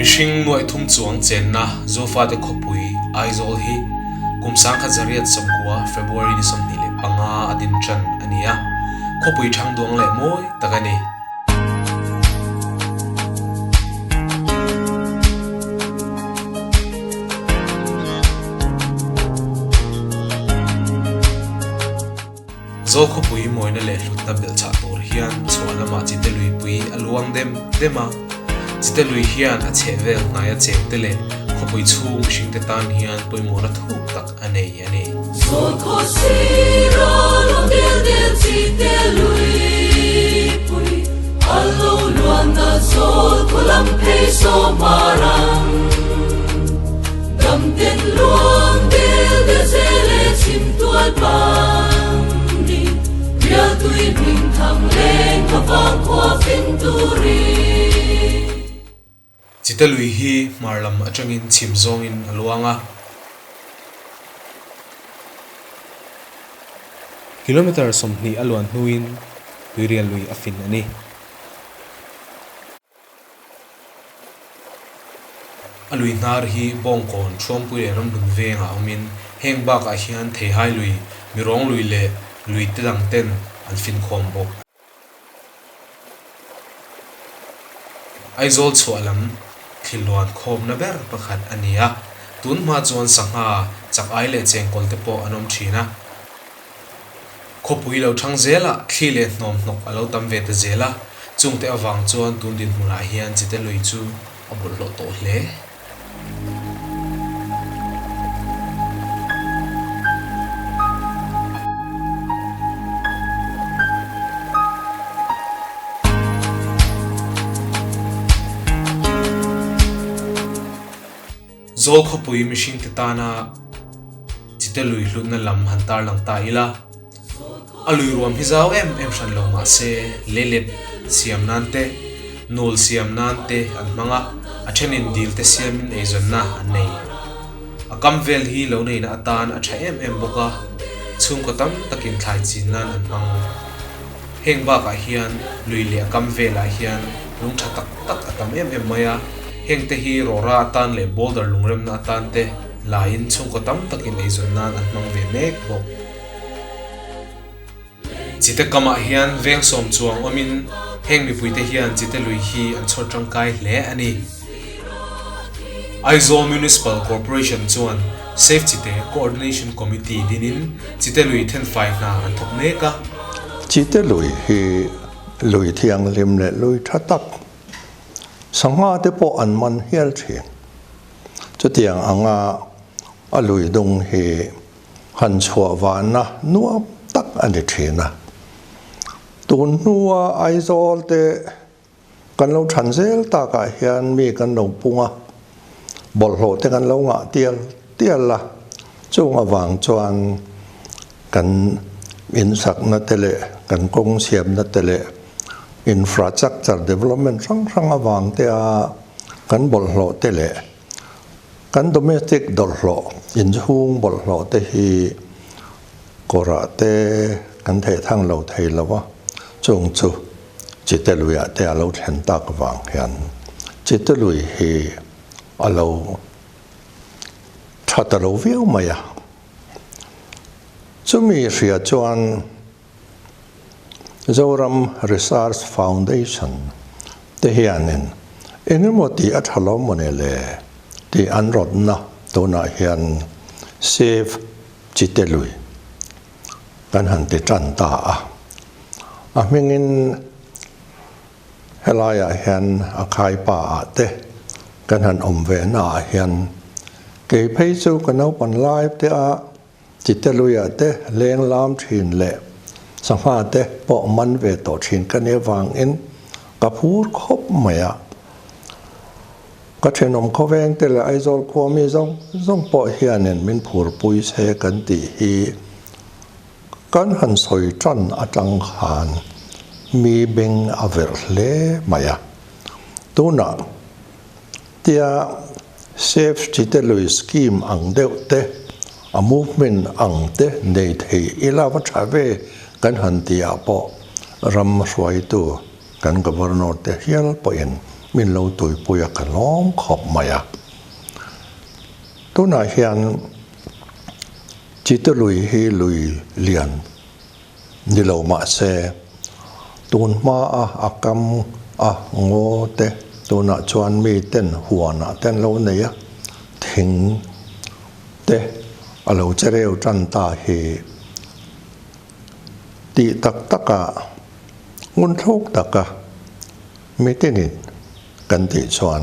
Mishing nuai thum chuang chen na zofa de khopui aizol hi kumsang kha zariat samkua February ni som nile panga adin chan ania khopui thang duang le moi takani zol khopui moina le hlutna bel cha tor hian chwala ma chite lui pui aluang dema Chite lui hian a chevel naya chengtele khopui chung shing te tan hian poimona thuk tak anei ani Zol kho sira lo del chite lui pui allo luanda zol kolam pei so marang dam ten luang del zele chim tual pang ni ria tui ming thang leng khawang khwa fin turi Chite lui hi marlam atangin chimzong in aluanga kilometer somni alwan hnuin tuirian lui afin ani alui nar hi bongkon thrompui ram bun venga umin hengba ka hian thei hai lui mirong lui le lui tidang ten alfin khom bok aizol chualam thilwan khom na ber pakhat ania tun ma chuan sangha chak ai le cheng kolte po anom thina khopui lo thang zela thli le hnom nok alo tam ve te zela chungte awang chuan tun din hmuna hian chite lui chu abul lo to hle Zol khopui mishing titana chite lui hlutna lam hantar lang ta ila alui ruam hizau em shan lo ma se lelet siam nante nol siam nante an manga athenin dil te siam in ezonna anei akam vel hi lo nei na atan atha em boka chung ko tam takin thlai chin nan an mang hengba ka hian lui le akam vela hian lung tha tak atam em maya heng te hi rora tan le boulder lungrem na tan te lain chung ko tam takin eizon nan an mang ve mek bo chite kama hian veng som chuang omin heng mi puite hian chite lui hi an chhor tangkai hle ani Aizol Municipal Corporation chuan Safe Chite Coordination Committee dinin chite lui 10-5 na an thok meka chite lui hi lui thiang lim le lui thatak sangha te po an man hial thin chutiang anga alui dung hi han chhuwa wana nuwa tak ani thina tun nuwa aizol te kan lo thanzel ta ka hian mi kan lo punga bol ho te kan lo nga tial la chung awang chuan kan in sak na tele kan kong siam na tele infrastructure development sang awang te a kan bol hlo te le kan domestic dol hlo in hung bol hlo te hi kora te kan the thang lo thei lawa chung chu chite lui a te alo thlen tak wang hian chite lui hi alo thatalo viau maya chumi ria chuan Zoram Research Foundation te hianin engmoti athalo monele ti anrod na tona hian Safe Chite lui kan han te tran ta a mingin helaya hian a khai pa te kan han omve na hian ke phei chu kan au pan live te a Chite lui a te leng lam thin le sangha te po man ve to thin kan e wang in kapur khop maya ka thenom khoweng te la aizol khomi zong po hianen min phur pui se kan ti hi kan han soi tran atang khan mi beng aver le maya tuna tia Safe Chite lui scheme ang deuh te a movement ang te nei thei ilawa thave kan han tia po ram hruai tu kan governor te hial po in min lo tui puya ka lom khop maya tu na hian chite lui hi lui lian ni lo ma se tun ma a akam a ngo te tu na chuan mi ten huana ten lo nei a thing te alo chereu tran ta hi ti tak taka ngun thok taka mi tenin kan ti chuan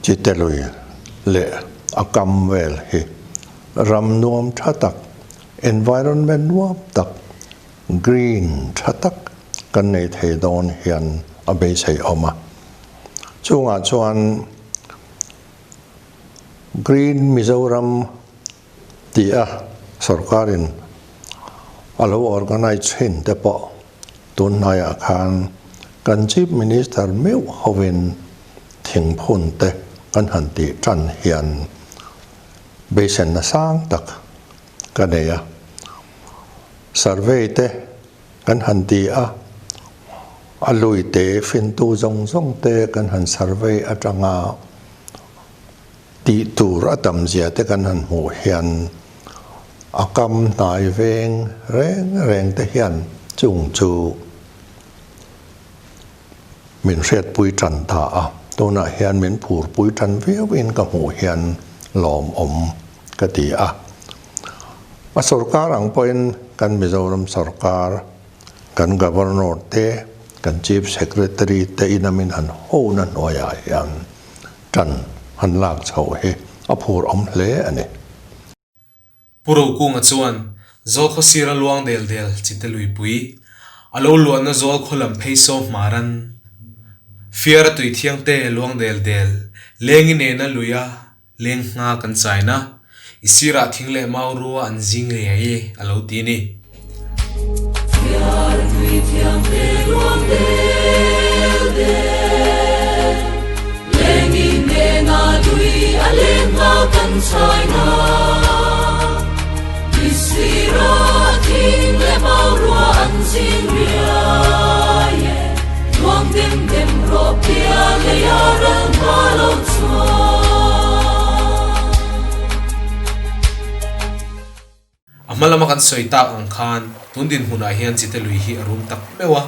chite lui le akam vel hi ram nuam thatak environment nuam tak green thatak kan nei thei don hian a be sei oma chunga chuan green Mizoram tia sarkarin alo organize hin te po tun naya khan kan chief minister meu hovin thing phun te kan han ti tran hian be sen na sang tak kaneya survey te kan han ti a alui te fin tu zong zong te kan han survey atanga ti tur atam zia te kan han mu hian akam nai veng reng te hian chung chu min riat pui tran ta a tona hian min phur pui tran vewin ka mu hian lom om ka ti a sarkar ang poin kan Mizoram sarkar kan governor te kan chief secretary te inamin han ho na noya hian tran han lak chho he a phur om hle ani puro kunga chuan zol kho sira luang del del chite lui pui alo luan na zol kholam phei so maran fiara tui thiang te luang del del lengi ne na luya leng nga kan chaina isira thingle mauru an jing le ai alo ti ni fiara tui thiang te luang del del lengi ne na lui a leng nga kan chaina isira thingle mauru an jing le ai luang dem dem ro pia le ya ran Lallawmzuala amalama kan soita ang khan tundin huna hian chite lui hi arum tak mewa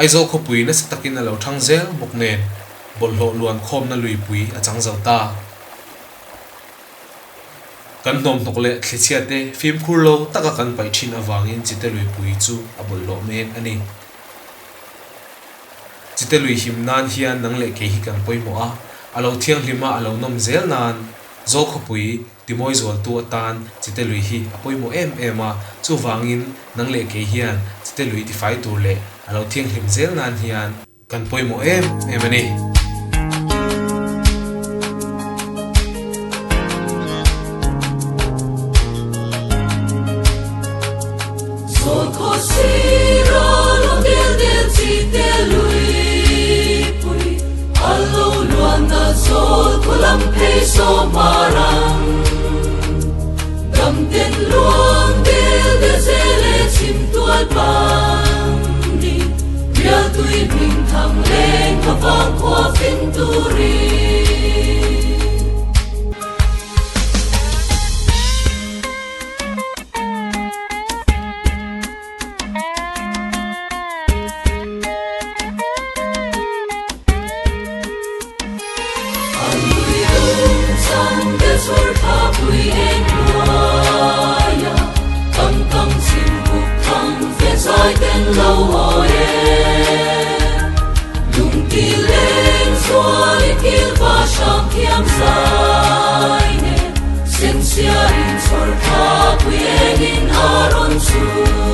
aizol kho pui na sitakin alo thangzel bokne bolho luan khom na lui pui achang zauta kan nom tokle thlichiate film khurlo taka kan pai thin awangin chite lui pui chu abollo men ani chite lui himnan hian nangle ke hi kan poimo a alo thiang lima alo nom zel nan zo khopui timoi zol tu atan chite lui hi apoimo em ema chu wangin nangle ke hian chite lui ti fai tur le alo thiang hlim zel nan hian kan poimo em ani zol kho sira lo del del chite lui pui alo luan na zol kholam phei so marang gam ten luang del del zele chim tual pang ni real tui bing thang leng ka vang khwa fin turi Sen sia in sorta, we in aron su.